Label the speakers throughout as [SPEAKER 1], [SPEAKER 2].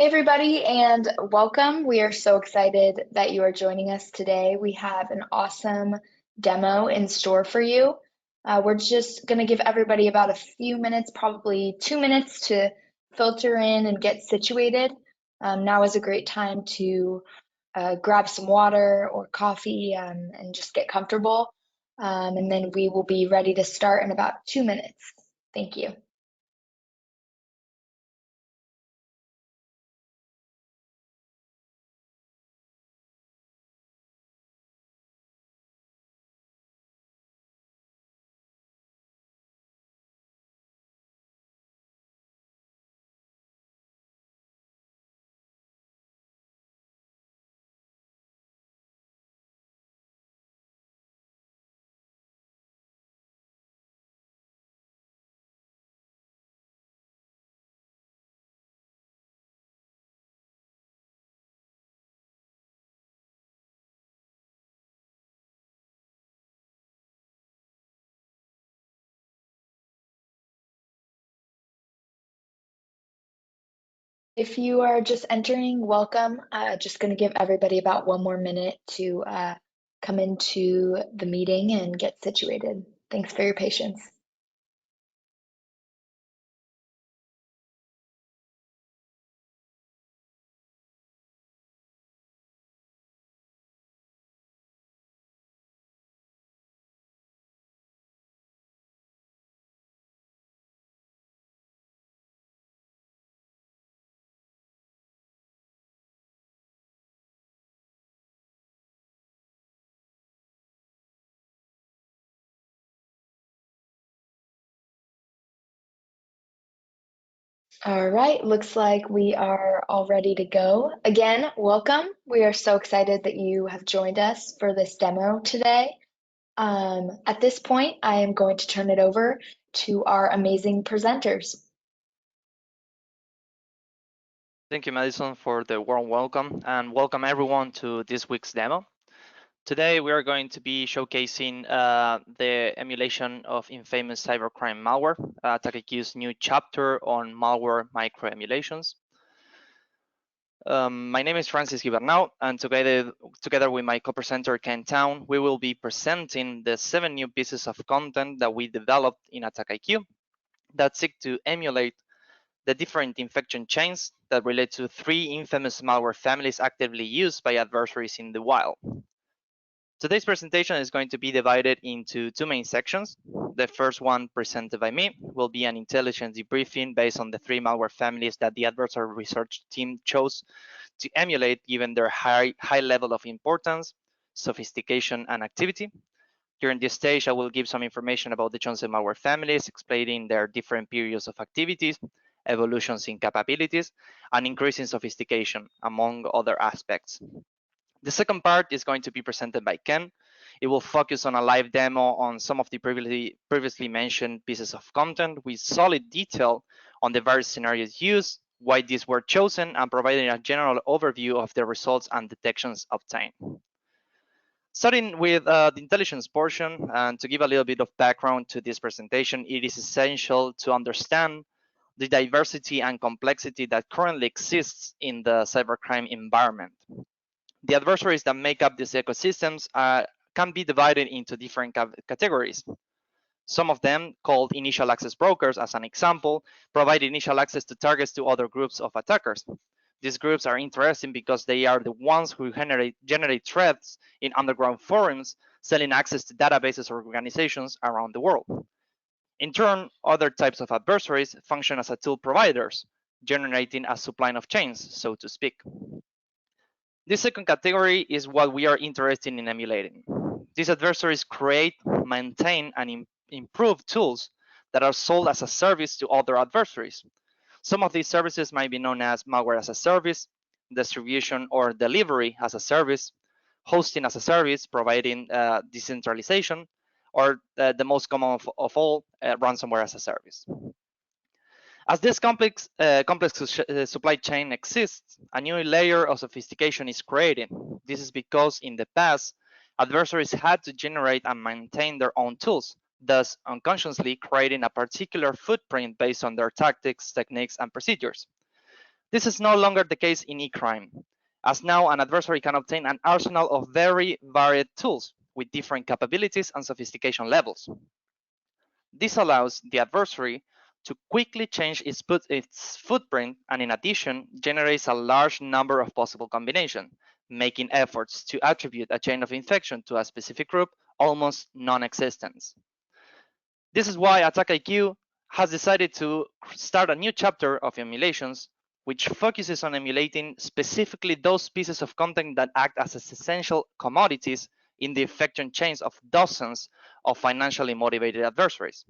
[SPEAKER 1] Hey everybody, and welcome. We are so excited that you are joining us today. We have an awesome demo in store for you. We're just going to give everybody about a few minutes, probably 2 minutes, to filter in and get situated. Now is a great time to grab some water or coffee and just get comfortable. And then we will be ready to start in about 2 minutes. Thank you. If you are just entering, welcome. Just going to give everybody about 1 more minute to come into the meeting and get situated. Thanks for your patience. All right, looks like we are all ready to go. Again, welcome. We are so excited that you have joined us for this demo today. At this point, I am going to turn it over to our amazing presenters.
[SPEAKER 2] Thank you, Madison, for the warm welcome, and welcome everyone to this week's demo. Today, we are going to be showcasing the emulation of infamous cybercrime malware, AttackIQ's new chapter on malware microemulations. My name is Francis Gibernau, and together with my co-presenter Ken Town, we will be presenting the 7 new pieces of content that we developed in AttackIQ that seek to emulate the different infection chains that relate to 3 infamous malware families actively used by adversaries in the wild. Today's presentation is going to be divided into 2 main sections. The first one, presented by me, will be an intelligence debriefing based on the 3 malware families that the adversary research team chose to emulate given their high level of importance, sophistication, and activity. During this stage, I will give some information about the chosen malware families, explaining their different periods of activities, evolutions in capabilities, and increasing sophistication, among other aspects. The second part is going to be presented by Ken. It will focus on a live demo on some of the previously mentioned pieces of content with solid detail on the various scenarios used, why these were chosen, and providing a general overview of the results and detections obtained. Starting with the intelligence portion, and to give a little bit of background to this presentation, it is essential to understand the diversity and complexity that currently exists in the cybercrime environment. The adversaries that make up these ecosystems can be divided into different categories. Some of them, called initial access brokers as an example, provide initial access to targets to other groups of attackers. These groups are interesting because they are the ones who generate threats in underground forums, selling access to databases or organizations around the world. In turn, other types of adversaries function as tool providers, generating a supply of chains, so to speak. This second category is what we are interested in emulating. These adversaries create, maintain, and improve tools that are sold as a service to other adversaries. Some of these services might be known as malware as a service, distribution or delivery as a service, hosting as a service, providing decentralization, or the most common of all, ransomware as a service. As this complex supply chain exists, a new layer of sophistication is created. This is because in the past, adversaries had to generate and maintain their own tools, thus unconsciously creating a particular footprint based on their tactics, techniques, and procedures. This is no longer the case in eCrime, as now an adversary can obtain an arsenal of very varied tools with different capabilities and sophistication levels. This allows the adversary to quickly change its footprint and in addition generates a large number of possible combinations, making efforts to attribute a chain of infection to a specific group almost non-existent. This is why AttackIQ has decided to start a new chapter of emulations, which focuses on emulating specifically those pieces of content that act as essential commodities in the infection chains of dozens of financially motivated adversaries.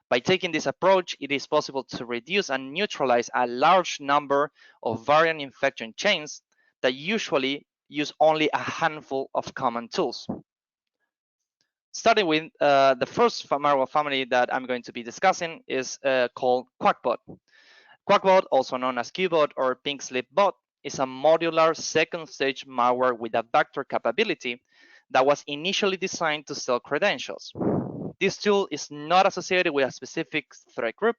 [SPEAKER 2] By taking this approach, it is possible to reduce and neutralize a large number of variant infection chains that usually use only a handful of common tools. Starting with the first malware family that I'm going to be discussing is called QuadBot. QuadBot, also known as QBot or Pink Slip Bot, is a modular second-stage malware with a vector capability that was initially designed to steal credentials. This tool is not associated with a specific threat group,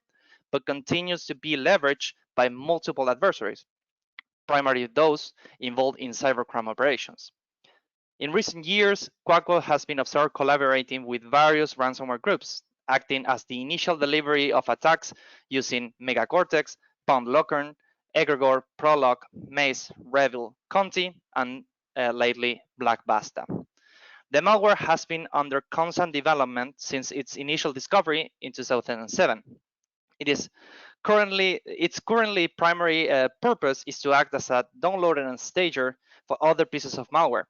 [SPEAKER 2] but continues to be leveraged by multiple adversaries, primarily those involved in cybercrime operations. In recent years, QuadBot has been observed collaborating with various ransomware groups, acting as the initial delivery of attacks using Megacortex, PoundLockern, Egregore, Prologue, Maze, Revil, Conti, and lately Black Basta. The malware has been under constant development since its initial discovery in 2007. Its currently primary purpose is to act as a downloader and stager for other pieces of malware.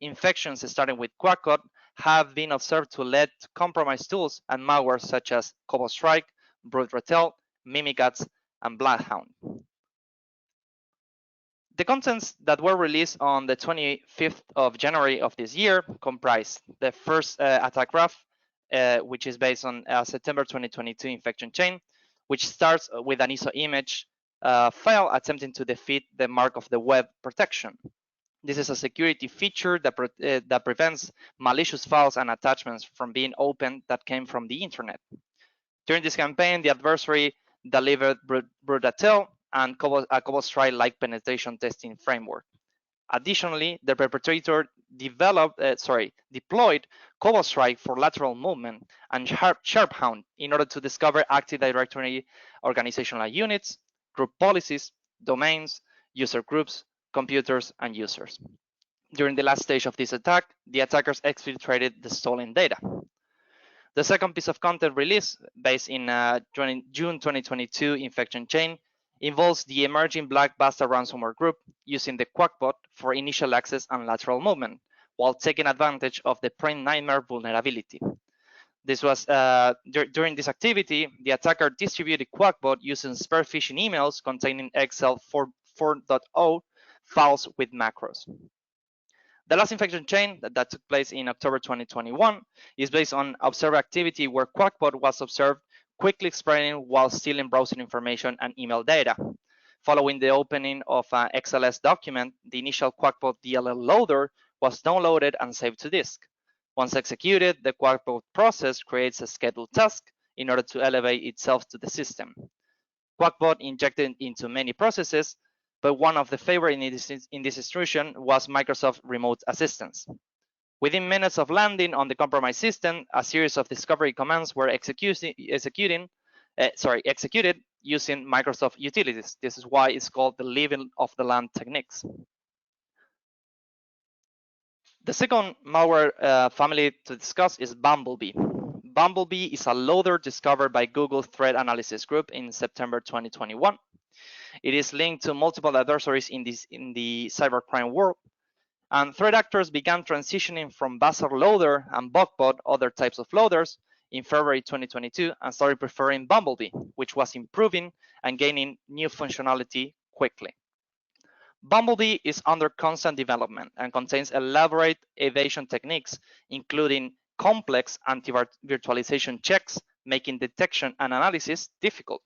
[SPEAKER 2] Infections starting with QuadCop have been observed to lead to compromised tools and malware such as CobaltStrike, BroodRatel, Mimikatz, and Bloodhound. The contents that were released on the 25th of January of this year comprise the first attack graph, which is based on a September 2022 infection chain, which starts with an ISO image file attempting to defeat the mark of the web protection. This is a security feature that prevents malicious files and attachments from being opened that came from the internet. During this campaign, the adversary delivered BroodRatel and a CobaltStrike-like penetration testing framework. Additionally, the perpetrator deployed CobaltStrike for lateral movement and SharpHound in order to discover Active Directory organizational units, group policies, domains, user groups, computers, and users. During the last stage of this attack, the attackers exfiltrated the stolen data. The second piece of content released, based in June 2022 infection chain, involves the emerging Black Basta ransomware group using the QuadBot for initial access and lateral movement, while taking advantage of the Print Nightmare vulnerability. This was during this activity, the attacker distributed QuadBot using spear phishing emails containing Excel 4.0 files with macros. The last infection chain that took place in October 2021 is based on observed activity where QuadBot was observed quickly spreading while stealing browser information and email data. Following the opening of an XLS document, the initial QuadBot DLL loader was downloaded and saved to disk. Once executed, the QuadBot process creates a scheduled task in order to elevate itself to the system. QuadBot injected into many processes, but one of the favorite in this instruction was Microsoft Remote Assistance. Within minutes of landing on the compromised system, a series of discovery commands were executed using Microsoft utilities. This is why it's called the living off the land techniques. The second malware family to discuss is Bumblebee. Bumblebee is a loader discovered by Google Threat Analysis Group in September 2021. It is linked to multiple adversaries in the cybercrime world, and threat actors began transitioning from Bazaar Loader and Bugbot, other types of loaders, in February 2022 and started preferring Bumblebee, which was improving and gaining new functionality quickly. Bumblebee is under constant development and contains elaborate evasion techniques, including complex anti-virtualization checks, making detection and analysis difficult.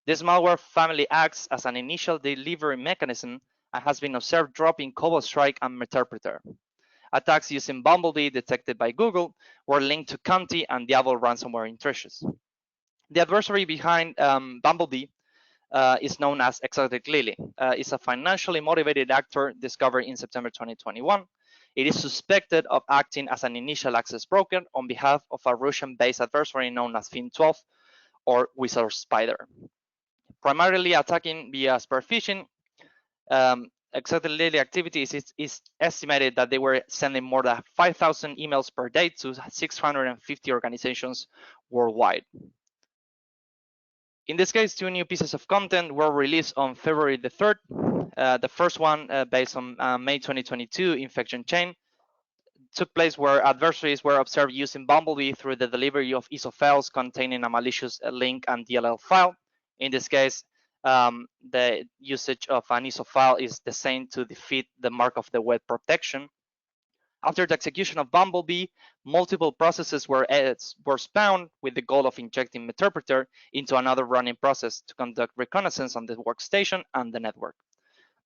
[SPEAKER 2] This malware family acts as an initial delivery mechanism and has been observed dropping CobaltStrike and Meterpreter. Attacks using Bumblebee detected by Google were linked to Conti and Diablo ransomware intrusions. The adversary behind Bumblebee is known as Exotic Lily. It's a financially motivated actor discovered in September 2021. It is suspected of acting as an initial access broker on behalf of a Russian-based adversary known as Fin12 or Wizard Spider. Primarily attacking via spear phishing, Exotic Lily activity is estimated that they were sending more than 5,000 emails per day to 650 organizations worldwide. In this case, 2 new pieces of content were released on February the 3rd. The first one, based on May 2022 infection chain, took place where adversaries were observed using Bumblebee through the delivery of ISO files containing a malicious link and DLL file. In this case, the usage of an ISO file is the same to defeat the mark of the web protection. After the execution of Bumblebee, multiple processes were spawned with the goal of injecting Meterpreter into another running process to conduct reconnaissance on the workstation and the network.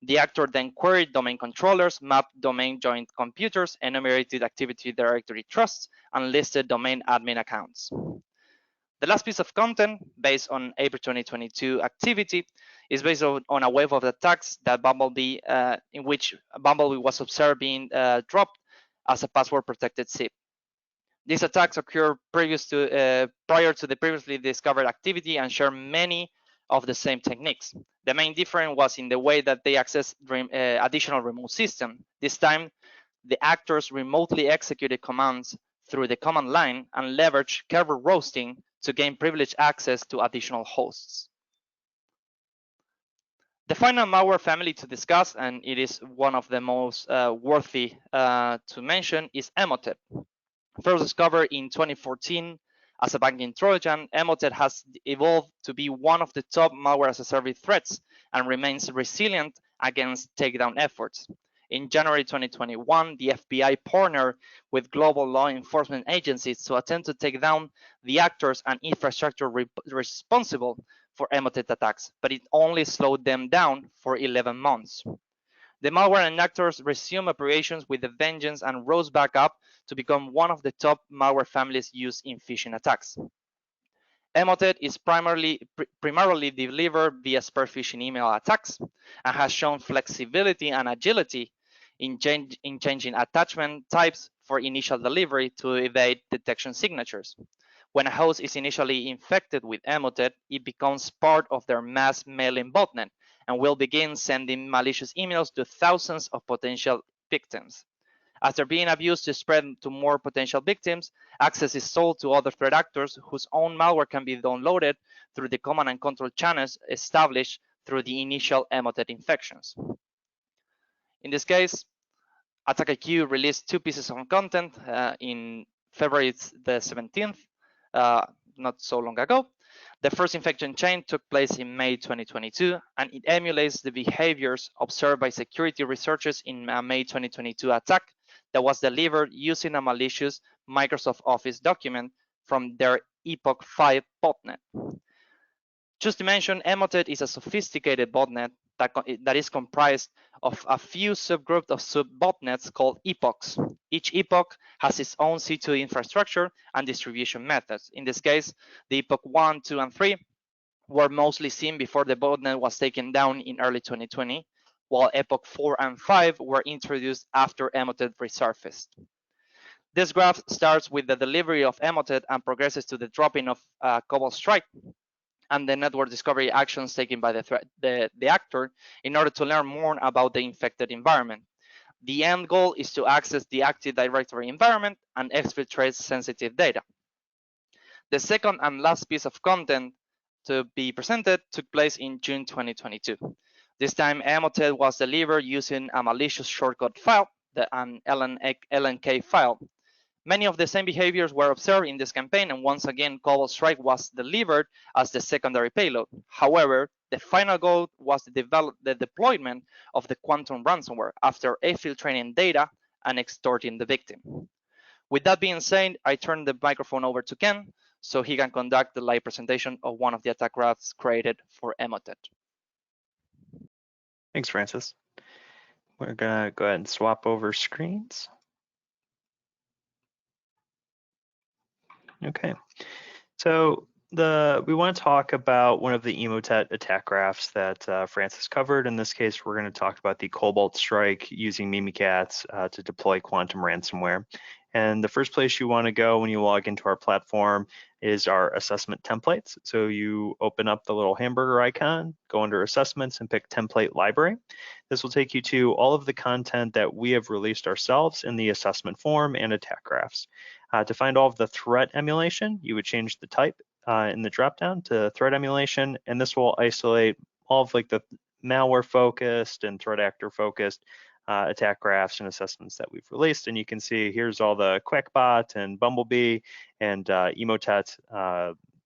[SPEAKER 2] The actor then queried domain controllers, mapped domain joint computers, enumerated activity directory trusts, and listed domain admin accounts. The last piece of content, based on April 2022 activity, is based on a wave of attacks that Bumblebee, in which Bumblebee was observed being dropped as a password-protected zip. These attacks occurred prior to the previously discovered activity and share many of the same techniques. The main difference was in the way that they accessed additional remote system. This time, the actors remotely executed commands through the command line and leveraged kernel roasting to gain privileged access to additional hosts. The final malware family to discuss, and it is one of the most worthy to mention, is Emotet. First discovered in 2014 as a banking Trojan, Emotet has evolved to be one of the top malware as a service threats and remains resilient against takedown efforts. In January 2021, the FBI partnered with global law enforcement agencies to attempt to take down the actors and infrastructure responsible for Emotet attacks, but it only slowed them down for 11 months. The malware and actors resumed operations with a vengeance and rose back up to become one of the top malware families used in phishing attacks. Emotet is primarily delivered via spear phishing email attacks and has shown flexibility and agility in changing attachment types for initial delivery to evade detection signatures. When a host is initially infected with Emotet, it becomes part of their mass mailing botnet and will begin sending malicious emails to thousands of potential victims. After being abused to spread to more potential victims, access is sold to other threat actors whose own malware can be downloaded through the command and control channels established through the initial Emotet infections. In this case, AttackIQ released 2 pieces of content in February the 17th, not so long ago. The first infection chain took place in May 2022, and it emulates the behaviors observed by security researchers in a May 2022 attack that was delivered using a malicious Microsoft Office document from their Epoch 5 botnet. Just to mention, Emotet is a sophisticated botnet that is comprised of a few subgroups of sub-botnets called epochs. Each epoch has its own C2 infrastructure and distribution methods. In this case, the epoch 1, 2, and 3 were mostly seen before the botnet was taken down in early 2020, while epoch 4 and 5 were introduced after Emotet resurfaced. This graph starts with the delivery of Emotet and progresses to the dropping of CobaltStrike and the network discovery actions taken by the actor in order to learn more about the infected environment. The end goal is to access the Active Directory environment and exfiltrate sensitive data. The second and last piece of content to be presented took place in June 2022. This time, Emotet was delivered using a malicious shortcut file, an LNK file. Many of the same behaviors were observed in this campaign, and once again, CobaltStrike was delivered as the secondary payload. However, the final goal was the deployment of the quantum ransomware after exfiltrating data and extorting the victim. With that being said, I turn the microphone over to Ken so he can conduct the live presentation of one of the attack graphs created for Emotet.
[SPEAKER 3] Thanks, Francis. We're gonna go ahead and swap over screens. Okay, so we want to talk about one of the Emotet attack graphs that Francis covered. In this case, we're going to talk about the CobaltStrike using Mimikatz to deploy quantum ransomware. And the first place you want to go when you log into our platform is our assessment templates. So you open up the little hamburger icon, go under assessments and pick template library. This will take you to all of the content that we have released ourselves in the assessment form and attack graphs. To find all of the threat emulation, you would change the type in the dropdown to threat emulation, and this will isolate all of like the malware focused and threat actor focused attack graphs and assessments that we've released. And you can see here's all the QuadBot and Bumblebee and Emotet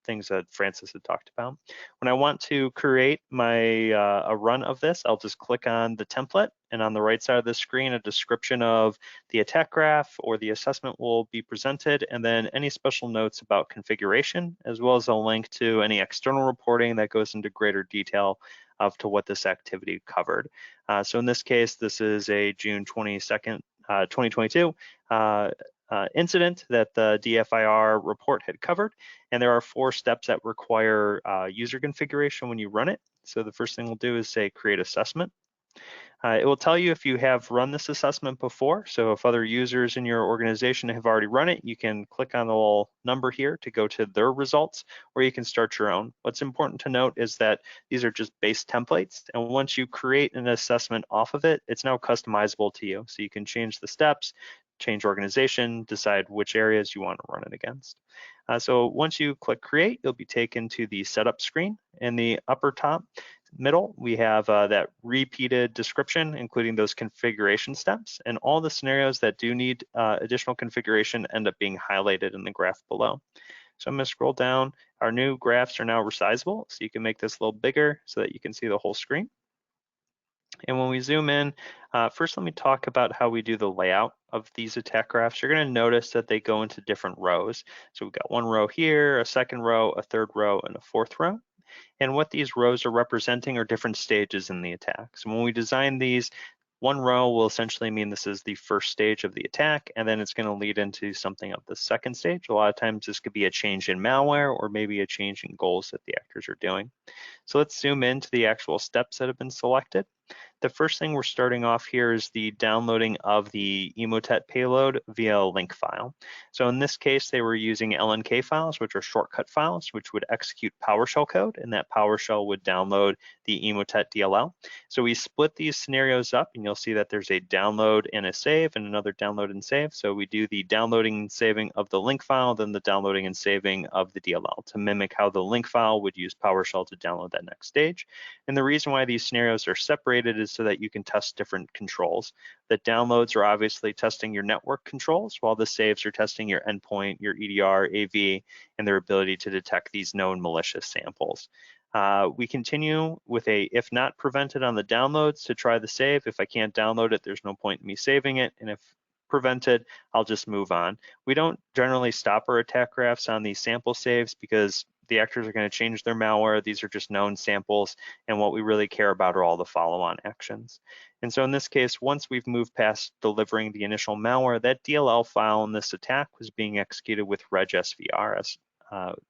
[SPEAKER 3] things that Francis had talked about. When I want to create my a run of this, I'll just click on the template, and on the right side of the screen, a description of the attack graph or the assessment will be presented, and then any special notes about configuration, as well as a link to any external reporting that goes into greater detail of to what this activity covered. So in this case, this is a June 22nd, 2022 incident that the DFIR report had covered, and there are 4 steps that require user configuration when you run it. So the first thing we'll do is say create assessment. It will tell you if you have run this assessment before. So if other users in your organization have already run it, you can click on the little number here to go to their results, or you can start your own. What's important to note is that these are just base templates, and once you create an assessment off of it, it's now customizable to you. So you can change the steps, change organization, decide which areas you want to run it against. So once you click create, you'll be taken to the setup screen. In the upper top middle, we have that repeated description, including those configuration steps, and all the scenarios that do need additional configuration end up being highlighted in the graph below. So I'm going to scroll down. Our new graphs are now resizable, so you can make this a little bigger so that you can see the whole screen. And when we zoom in, first let me talk about how we do the layout of these attack graphs. You're going to notice that they go into different rows. So we've got one row here, a second row, a third row, and a fourth row. And what these rows are representing are different stages in the attack. So when we design these, one row will essentially mean this is the first stage of the attack, and then it's going to lead into something of the second stage. A lot of times this could be a change in malware or maybe a change in goals that the actors are doing. So let's zoom into the actual steps that have been selected. The first thing we're starting off here is the downloading of the Emotet payload via a link file. So in this case, they were using LNK files, which are shortcut files, which would execute PowerShell code, and that PowerShell would download the Emotet DLL. So we split these scenarios up, and you'll see that there's a download and a save, and another download and save. So we do the downloading and saving of the link file, then the downloading and saving of the DLL to mimic how the link file would use PowerShell to download that next stage. And the reason why these scenarios are separated is so that you can test different controls. The downloads are obviously testing your network controls, while the saves are testing your endpoint, your EDR, AV, and their ability to detect these known malicious samples. We continue with a if not prevented on the downloads to try the save. If I can't download it, there's no point in me saving it. And if prevented, I'll just move on. We don't generally stop our attack graphs on these sample saves because the actors are going to change their malware. These are just known samples, and what we really care about are all the follow-on actions. And so in this case, once we've moved past delivering the initial malware, that DLL file in this attack was being executed with regsvr.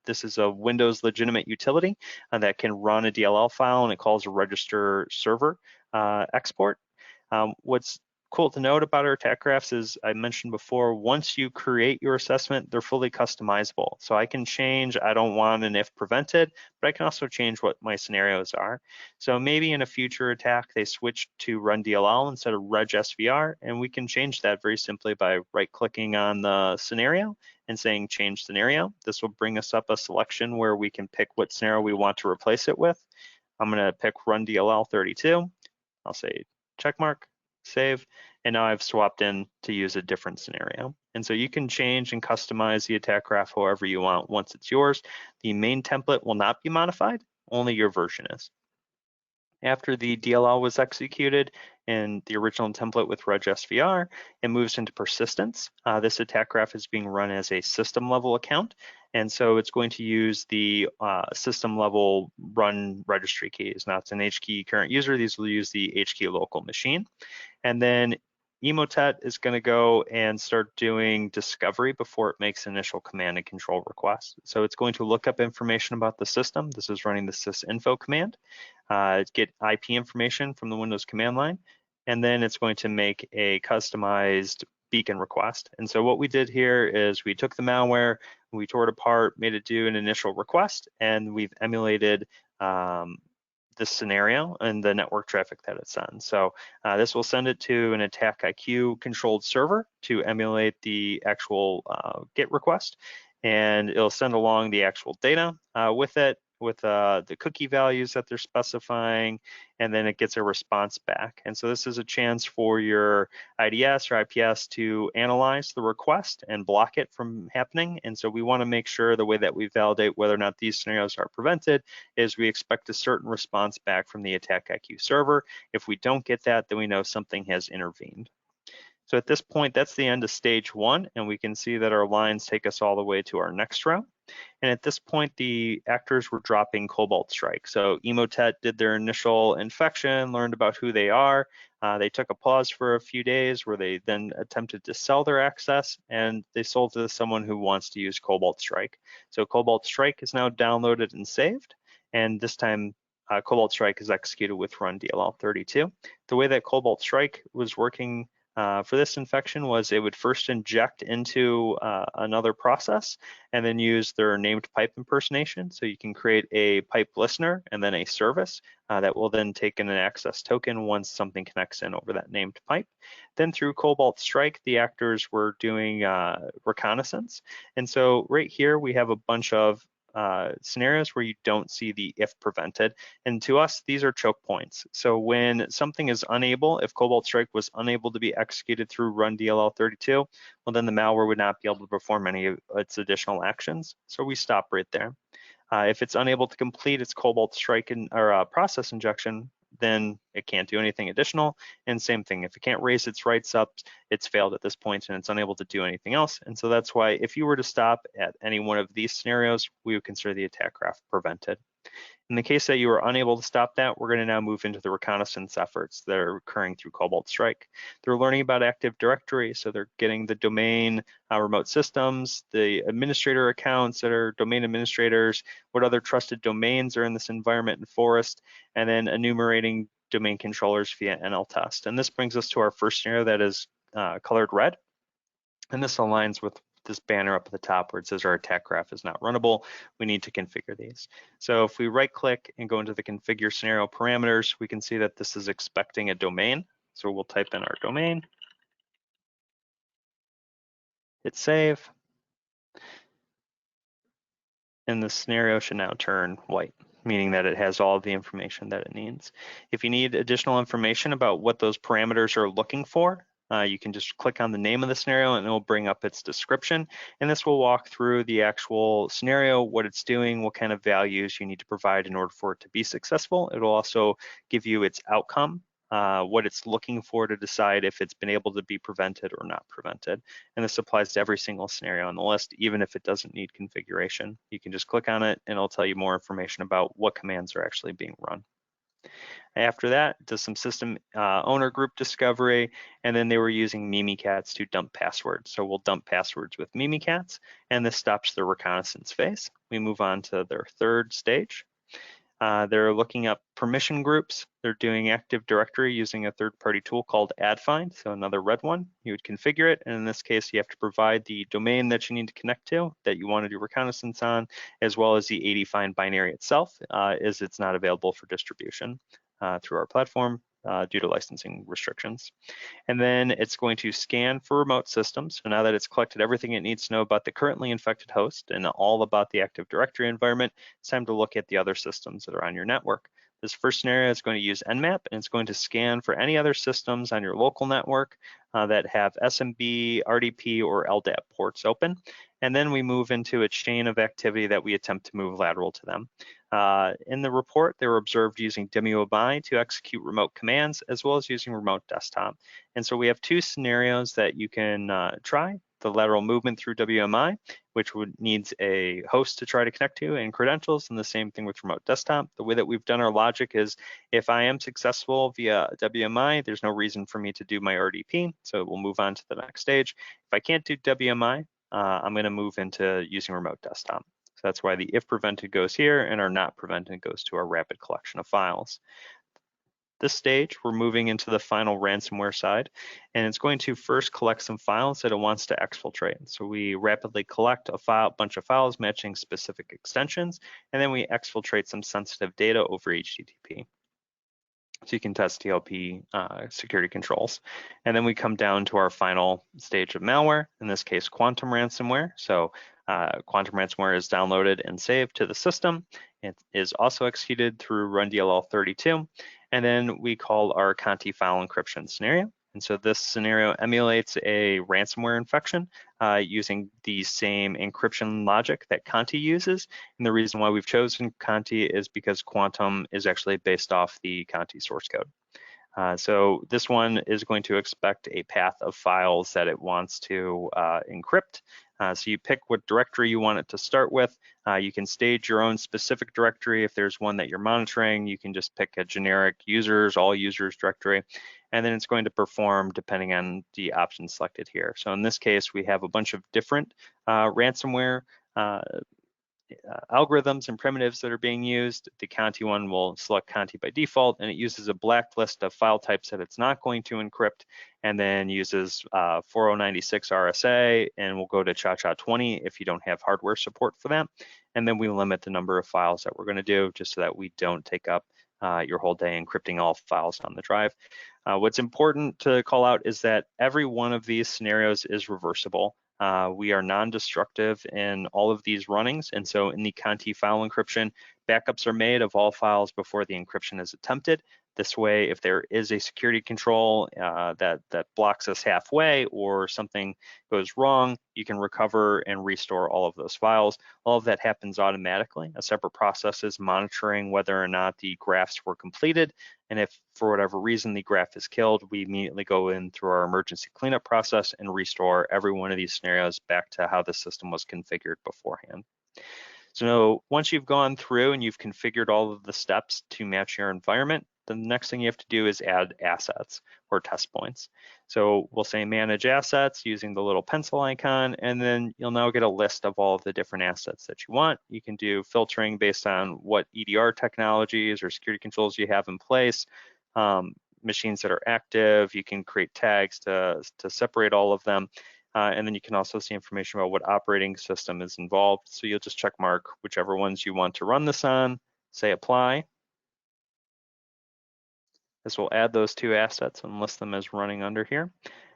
[SPEAKER 3] This is a Windows legitimate utility that can run a DLL file, and it calls a register server export. What's cool to note about our attack graphs is, I mentioned before, once you create your assessment, they're fully customizable. So I can change, I don't want an if prevented, but I can also change what my scenarios are. So maybe in a future attack, they switch to run DLL instead of regsvr, and we can change that very simply by right-clicking on the scenario and saying change scenario. This will bring us up a selection where we can pick what scenario we want to replace it with. I'm gonna pick run DLL 32. I'll say check mark, save, and now I've swapped in to use a different scenario. And so you can change and customize the attack graph however you want once it's yours. The main template will not be modified, only your version is. After the DLL was executed in the original template with regsvr, it moves into persistence. This attack graph is being run as a system level account, and so it's going to use the system level run registry keys. Now it's an HKey current user. These will use the HKey local machine. And then Emotet is going to go and start doing discovery before it makes initial command and control requests. So it's going to look up information about the system. This is running the sysinfo command, get IP information from the Windows command line, and then it's going to make a customized beacon request. And so what we did here is we took the malware, we tore it apart, made it do an initial request, and we've emulated this scenario and the network traffic that it sends. So this will send it to an AttackIQ controlled server to emulate the actual GET request, and it'll send along the actual data with it, with the cookie values that they're specifying, and then it gets a response back. And so this is a chance for your IDS or IPS to analyze the request and block it from happening. And so we want to make sure the way that we validate whether or not these scenarios are prevented is we expect a certain response back from the AttackIQ server. If we don't get that, then we know something has intervened. So at this point, that's the end of stage 1, and we can see that our lines take us all the way to our next row. And at this point, the actors were dropping CobaltStrike. So Emotet did their initial infection, learned about who they are. They took a pause for a few days where they then attempted to sell their access, and they sold to someone who wants to use CobaltStrike. So CobaltStrike is now downloaded and saved, and this time CobaltStrike is executed with run DLL32. The way that CobaltStrike was working for this infection was it would first inject into another process and then use their named pipe impersonation. So you can create a pipe listener and then a service that will then take in an access token once something connects in over that named pipe. Then through CobaltStrike, the actors were doing reconnaissance. And so right here, we have a bunch of scenarios where you don't see the if prevented. And to us, these are choke points. So when something is unable, if CobaltStrike was unable to be executed through run DLL32, well, then the malware would not be able to perform any of its additional actions. So we stop right there. If it's unable to complete its CobaltStrike or process injection, then it can't do anything additional. And same thing, if it can't raise its writes up, it's failed at this point and it's unable to do anything else. And so that's why if you were to stop at any one of these scenarios, we would consider the attack graph prevented. In the case that you are unable to stop that, we're going to now move into the reconnaissance efforts that are occurring through CobaltStrike. They're learning about Active Directory, so they're getting the domain remote systems, the administrator accounts that are domain administrators, what other trusted domains are in this environment and forest, and then enumerating domain controllers via NLTest. And this brings us to our first scenario that is colored red. And this aligns with this banner up at the top where it says our attack graph is not runnable. We need to configure these. So if we right click and go into the configure scenario parameters, we can see that this is expecting a domain. So we'll type in our domain, hit save, and the scenario should now turn white, meaning that it has all the information that it needs. If you need additional information about what those parameters are looking for, you can just click on the name of the scenario and it will bring up its description. And this will walk through the actual scenario, what it's doing, what kind of values you need to provide in order for it to be successful. It will also give you its outcome, what it's looking for to decide if it's been able to be prevented or not prevented. And this applies to every single scenario on the list, even if it doesn't need configuration. You can just click on it and it'll tell you more information about what commands are actually being run. After that, does some system owner group discovery, and then they were using Mimikatz to dump passwords. So we'll dump passwords with Mimikatz, and this stops the reconnaissance phase. We move on to their third stage. They're looking up permission groups. They're doing Active Directory using a third-party tool called AdFind, so another red one. You would configure it, and in this case, you have to provide the domain that you need to connect to, that you want to do reconnaissance on, as well as the AdFind binary itself, as it's not available for distribution through our platform due to licensing restrictions. And then it's going to scan for remote systems. So now that it's collected everything it needs to know about the currently infected host and all about the Active Directory environment, it's time to look at the other systems that are on your network. This first scenario is going to use Nmap, and it's going to scan for any other systems on your local network that have SMB, RDP, or LDAP ports open. And then we move into a chain of activity that we attempt to move lateral to them. In the report, they were observed using WMI to execute remote commands, as well as using remote desktop. And so we have two scenarios that you can try. the lateral movement through WMI, which needs a host to try to connect to and credentials, and the same thing with remote desktop. The way that we've done our logic is if I am successful via WMI, there's no reason for me to do my RDP, so we'll move on to the next stage. If I can't do WMI, I'm going to move into using remote desktop. So that's why the if prevented goes here and our not prevented goes to our rapid collection of files. This stage, we're moving into the final ransomware side, and it's going to first collect some files that it wants to exfiltrate. So we rapidly collect a bunch of files matching specific extensions, and then we exfiltrate some sensitive data over HTTP. So you can test DLP security controls. And then we come down to our final stage of malware, in this case, quantum ransomware. So quantum ransomware is downloaded and saved to the system. It is also executed through run-DLL32. And then we call our Conti file encryption scenario. And so this scenario emulates a ransomware infection using the same encryption logic that Conti uses. And the reason why we've chosen Conti is because Quantum is actually based off the Conti source code. So this one is going to expect a path of files that it wants to encrypt. So you pick what directory you want it to start with. You can stage your own specific directory. If there's one that you're monitoring, you can just pick a generic users, all users directory, and then it's going to perform depending on the options selected here. So in this case, we have a bunch of different ransomware algorithms and primitives that are being used. The Conti one will select Conti by default, and it uses a blacklist of file types that it's not going to encrypt, and then uses 4096 RSA, and we'll go to cha-cha 20 if you don't have hardware support for that. And then we limit the number of files that we're going to do just so that we don't take up your whole day encrypting all files on the drive. What's important to call out is that every one of these scenarios is reversible. We are non-destructive in all of these runnings, and so in the Conti file encryption, backups are made of all files before the encryption is attempted. This way, if there is a security control that blocks us halfway or something goes wrong, you can recover and restore all of those files. All of that happens automatically. A separate process is monitoring whether or not the graphs were completed. And if for whatever reason the graph is killed, we immediately go in through our emergency cleanup process and restore every one of these scenarios back to how the system was configured beforehand. So once you've gone through and you've configured all of the steps to match your environment, the next thing you have to do is add assets or test points. So we'll say manage assets using the little pencil icon, and then you'll now get a list of all of the different assets that you want. You can do filtering based on what EDR technologies or security controls you have in place, machines that are active. You can create tags to separate all of them. And then you can also see information about what operating system is involved. So you'll just check mark whichever ones you want to run this on, say apply. This will add those two assets and list them as running under here.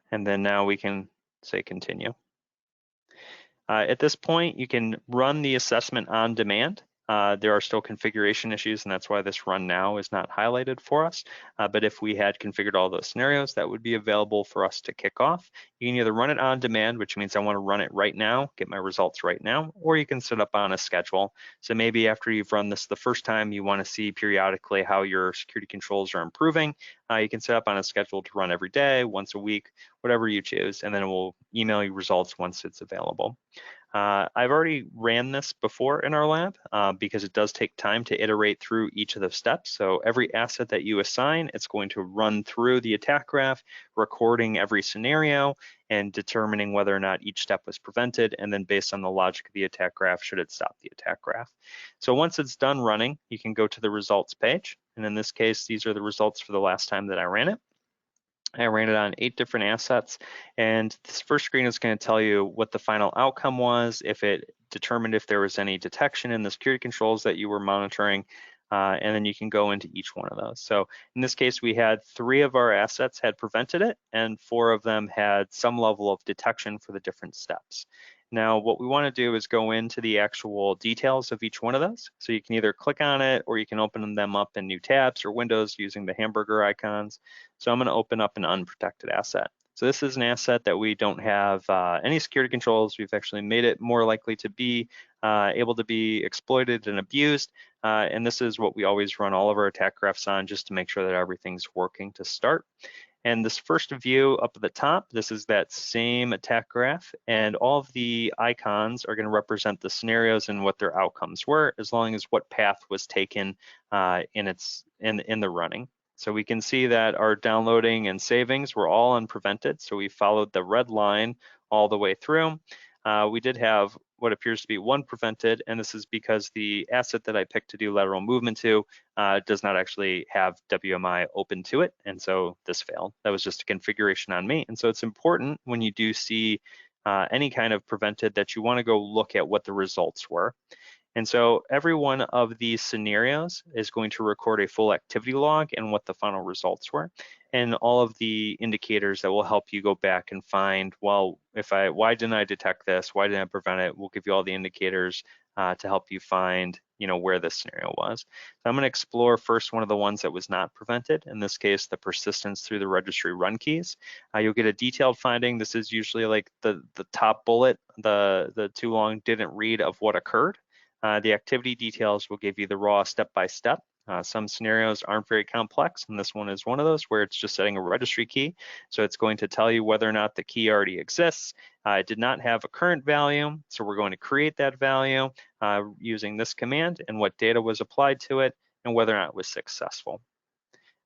[SPEAKER 3] And then now we can say continue. At this point, you can run the assessment on demand. There are still configuration issues, and that's why this run now is not highlighted for us. But if we had configured all those scenarios, that would be available for us to kick off. You can either run it on demand, which means I want to run it right now, get my results right now, or you can set up on a schedule. So maybe after you've run this the first time, you want to see periodically how your security controls are improving. You can set up on a schedule to run every day, once a week, whatever you choose, and then it will email you results once it's available. I've already ran this before in our lab because it does take time to iterate through each of the steps. So every asset that you assign, it's going to run through the attack graph, recording every scenario and determining whether or not each step was prevented. And then based on the logic of the attack graph, should it stop the attack graph? So once it's done running, you can go to the results page. And in this case, these are the results for the last time that I ran it. I ran it on 8 different assets, and this first screen is going to tell you what the final outcome was, if it determined if there was any detection in the security controls that you were monitoring, and then you can go into each one of those. So in this case, we had 3 of our assets had prevented it, and 4 of them had some level of detection for the different steps. Now, what we want to do is go into the actual details of each one of those. So you can either click on it or you can open them up in new tabs or windows using the hamburger icons. So I'm going to open up an unprotected asset. So this is an asset that we don't have any security controls. We've actually made it more likely to be able to be exploited and abused. And this is what we always run all of our attack graphs on just to make sure that everything's working to start. And this first view up at the top, this is that same attack graph, and all of the icons are going to represent the scenarios and what their outcomes were, as long as what path was taken in the running. So we can see that our downloading and savings were all unprevented. So we followed the red line all the way through. We did have what appears to be one prevented, and this is because the asset that I picked to do lateral movement to does not actually have WMI open to it, and so this failed. That was just a configuration on me, and so it's important when you do see any kind of prevented that you want to go look at what the results were. And so every one of these scenarios is going to record a full activity log and what the final results were, and all of the indicators that will help you go back and find, well, why didn't I detect this? Why didn't I prevent it? We'll give you all the indicators to help you find, where this scenario was. So I'm going to explore first one of the ones that was not prevented. In this case, the persistence through the registry run keys. You'll get a detailed finding. This is usually like the top bullet, the too long didn't read of what occurred. The activity details will give you the raw step-by-step. Some scenarios aren't very complex, and this one is one of those where it's just setting a registry key. So it's going to tell you whether or not the key already exists. It did not have a current value, so we're going to create that value using this command and what data was applied to it and whether or not it was successful.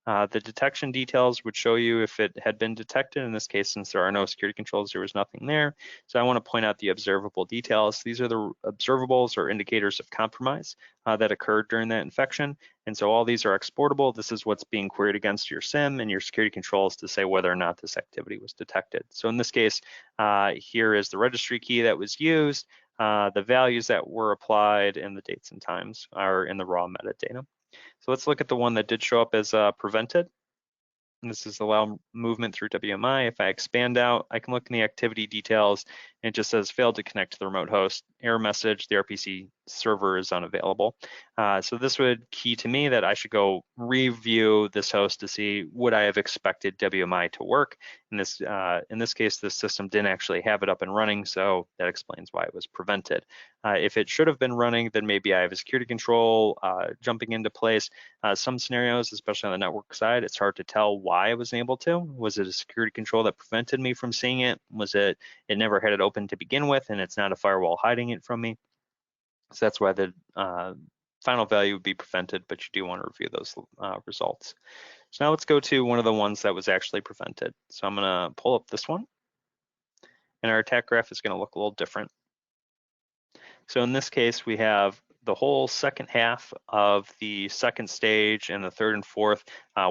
[SPEAKER 3] The detection details would show you if it had been detected. In this case, since there are no security controls, there was nothing there. So I want to point out the observable details. These are the observables or indicators of compromise that occurred during that infection. And so all these are exportable. This is what's being queried against your SIM and your security controls to say whether or not this activity was detected. So in this case, here is the registry key that was used, the values that were applied, and the dates and times are in the raw metadata. So let's look at the one that did show up as prevented. And this is allow movement through WMI. If I expand out, I can look in the activity details, and it just says failed to connect to the remote host. Error message, the RPC server is unavailable. So this would key to me that I should go review this host to see would I have expected WMI to work. In this case, this system didn't actually have it up and running, so that explains why it was prevented. If it should have been running, then maybe I have a security control jumping into place. Some scenarios, especially on the network side, it's hard to tell why I wasn't able to. Was it a security control that prevented me from seeing it? Was it never had it open to begin with and it's not a firewall hiding it from me? So that's why the final value would be prevented, but you do want to review those results. So now let's go to one of the ones that was actually prevented. So I'm going to pull up this one, and our attack graph is going to look a little different. So in this case, we have the whole second half of the second stage, and the third and fourth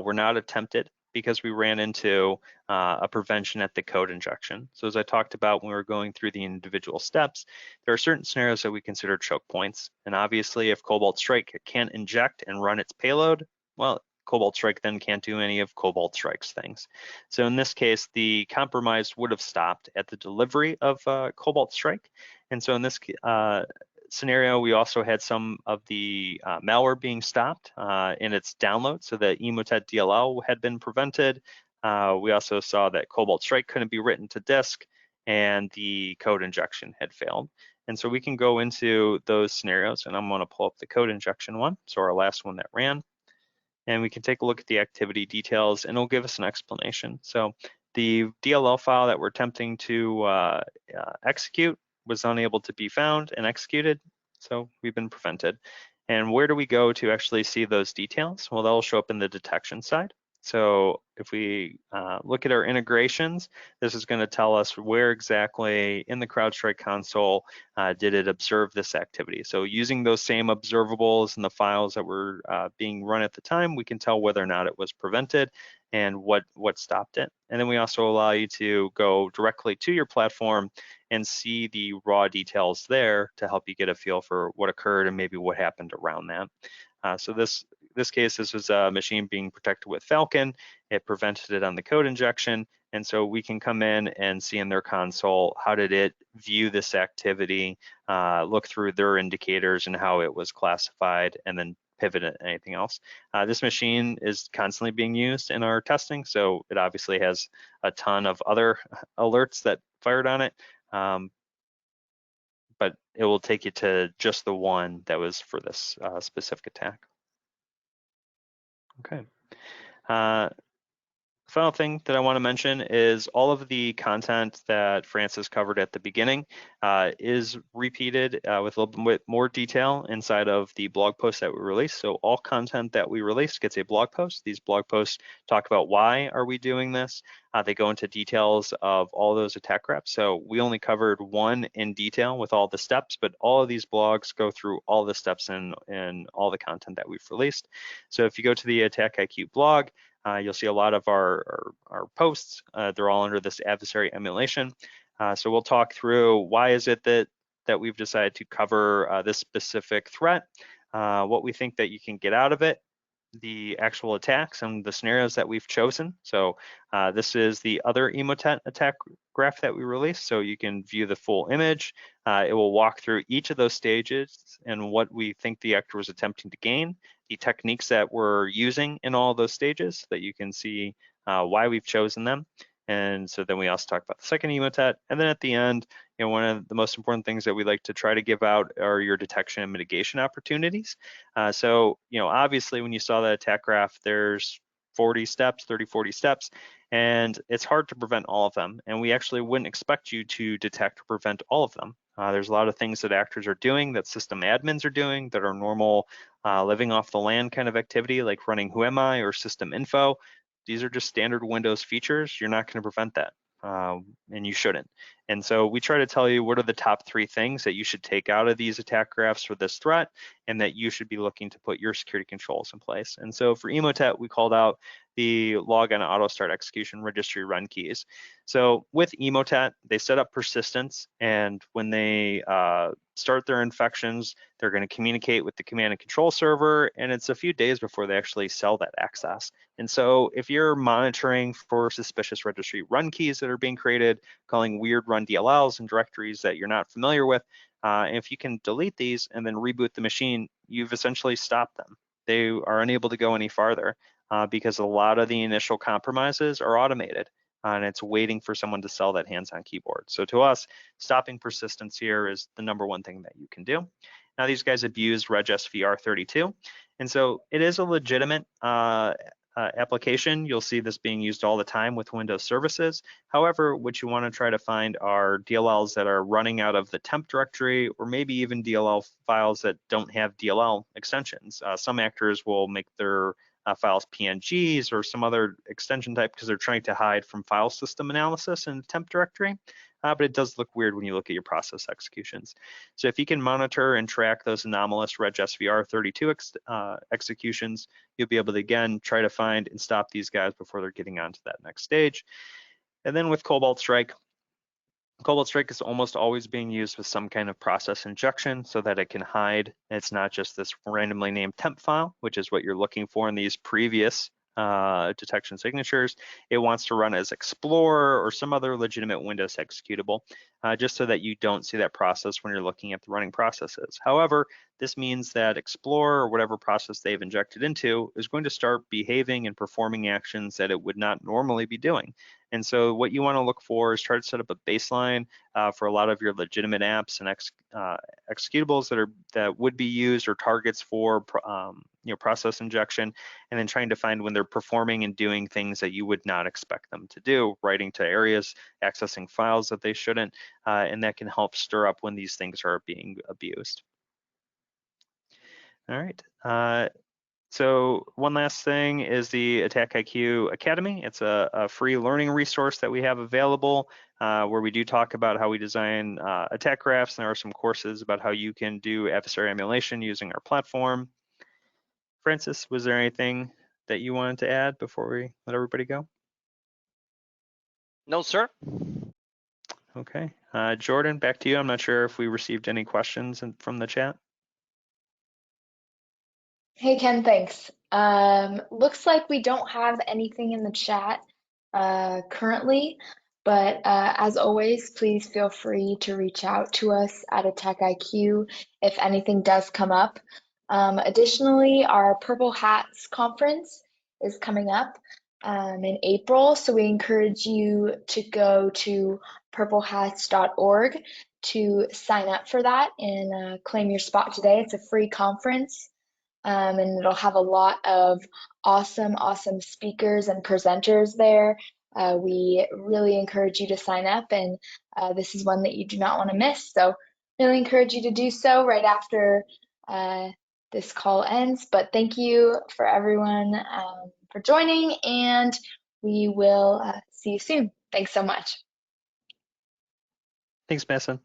[SPEAKER 3] were not attempted because we ran into a prevention at the code injection. So as I talked about when we were going through the individual steps, there are certain scenarios that we consider choke points. And obviously, if CobaltStrike can't inject and run its payload, well, CobaltStrike then can't do any of CobaltStrike's things. So in this case, the compromise would have stopped at the delivery of CobaltStrike. And so in this scenario, we also had some of the malware being stopped in its download. So the Emotet DLL had been prevented. We also saw that CobaltStrike couldn't be written to disk, and the code injection had failed. And so we can go into those scenarios, and I'm going to pull up the code injection one, so our last one that ran. And we can take a look at the activity details, and it'll give us an explanation. So the DLL file that we're attempting to execute was unable to be found and executed, so we've been prevented. And where do we go to actually see those details? Well, they'll show up in the detection side. So if we look at our integrations, this is going to tell us where exactly in the CrowdStrike console did it observe this activity. So using those same observables and the files that were being run at the time, we can tell whether or not it was prevented and what stopped it. And then we also allow you to go directly to your platform and see the raw details there to help you get a feel for what occurred and maybe what happened around that. So this case, this was a machine being protected with Falcon. It prevented it on the code injection. And so we can come in and see in their console, how did it view this activity, look through their indicators and how it was classified, and then pivot at anything else. This machine is constantly being used in our testing, so it obviously has a ton of other alerts that fired on it. But it will take you to just the one that was for this specific attack. Okay. final thing that I want to mention is all of the content that Francis covered at the beginning is repeated with a little bit more detail inside of the blog post that we released. So all content that we release gets a blog post. These blog posts talk about why are we doing this. They go into details of all those attack graphs. So we only covered one in detail with all the steps, but all of these blogs go through all the steps in all the content that we've released. So if you go to the AttackIQ blog, you'll see a lot of our posts. They're all under this adversary emulation. So we'll talk through why is it that we've decided to cover this specific threat, what we think that you can get out of it, the actual attacks and the scenarios that we've chosen. So this is the other Emotet attack graph that we released, so you can view the full image. It will walk through each of those stages and what we think the actor was attempting to gain, the techniques that we're using in all those stages, so that you can see why we've chosen them. And so then we also talk about the second Emotet. And then at the end, one of the most important things that we like to try to give out are your detection and mitigation opportunities. So obviously when you saw that attack graph, there's 40 steps, 30, 40 steps, and it's hard to prevent all of them. And we actually wouldn't expect you to detect or prevent all of them. There's a lot of things that actors are doing, that system admins are doing, that are normal living off the land kind of activity, like running Who Am I or system info. These are just standard Windows features. You're not going to prevent that, and you shouldn't. And so we try to tell you what are the top 3 things that you should take out of these attack graphs for this threat, and that you should be looking to put your security controls in place. And so for Emotet, we called out the log and auto start execution registry run keys. So with Emotet, they set up persistence, and when they start their infections, they're going to communicate with the command and control server, and it's a few days before they actually sell that access. And so if you're monitoring for suspicious registry run keys that are being created, calling weird run DLLs and directories that you're not familiar with, if you can delete these and then reboot the machine, you've essentially stopped them. They are unable to go any farther because a lot of the initial compromises are automated. And it's waiting for someone to sell that hands-on keyboard. So to us, stopping persistence here is the #1 thing that you can do. Now these guys abuse regsvr32, and so it is a legitimate application. You'll see this being used all the time with Windows services. However, what you want to try to find are DLLs that are running out of the temp directory, or maybe even DLL files that don't have DLL extensions. Some actors will make their files PNGs or some other extension type because they're trying to hide from file system analysis in the temp directory. But it does look weird when you look at your process executions. So if you can monitor and track those anomalous regsvr32 executions, you'll be able to, again, try to find and stop these guys before they're getting on to that next stage. And then with CobaltStrike, CobaltStrike is almost always being used with some kind of process injection so that it can hide. It's not just this randomly named temp file, which is what you're looking for in these previous detection signatures. It wants to run as Explorer or some other legitimate Windows executable, just so that you don't see that process when you're looking at the running processes. However, this means that Explorer or whatever process they've injected into is going to start behaving and performing actions that it would not normally be doing. And so what you want to look for is try to set up a baseline for a lot of your legitimate apps and executables that would be used or targets for process injection, and then trying to find when they're performing and doing things that you would not expect them to do, writing to areas, accessing files that they shouldn't, and that can help stir up when these things are being abused. All right. So one last thing is the AttackIQ Academy. It's a free learning resource that we have available where we do talk about how we design attack graphs, and there are some courses about how you can do adversary emulation using our platform. Francis, was there anything that you wanted to add before we let everybody go?
[SPEAKER 2] No, sir.
[SPEAKER 3] Okay. Jordan, back to you. I'm not sure if we received any questions from the chat.
[SPEAKER 1] Hey, Ken, thanks. Looks like we don't have anything in the chat currently, but as always, please feel free to reach out to us at AttackIQ if anything does come up. Additionally, our Purple Hats conference is coming up in April, so we encourage you to go to purplehats.org to sign up for that and claim your spot today. It's a free conference. and it'll have a lot of awesome speakers and presenters there. We really encourage you to sign up, and this is one that you do not want to miss. So really encourage you to do so right after this call ends. But thank you for everyone for joining, and we will see you soon. Thanks so much.
[SPEAKER 3] Thanks, Mason.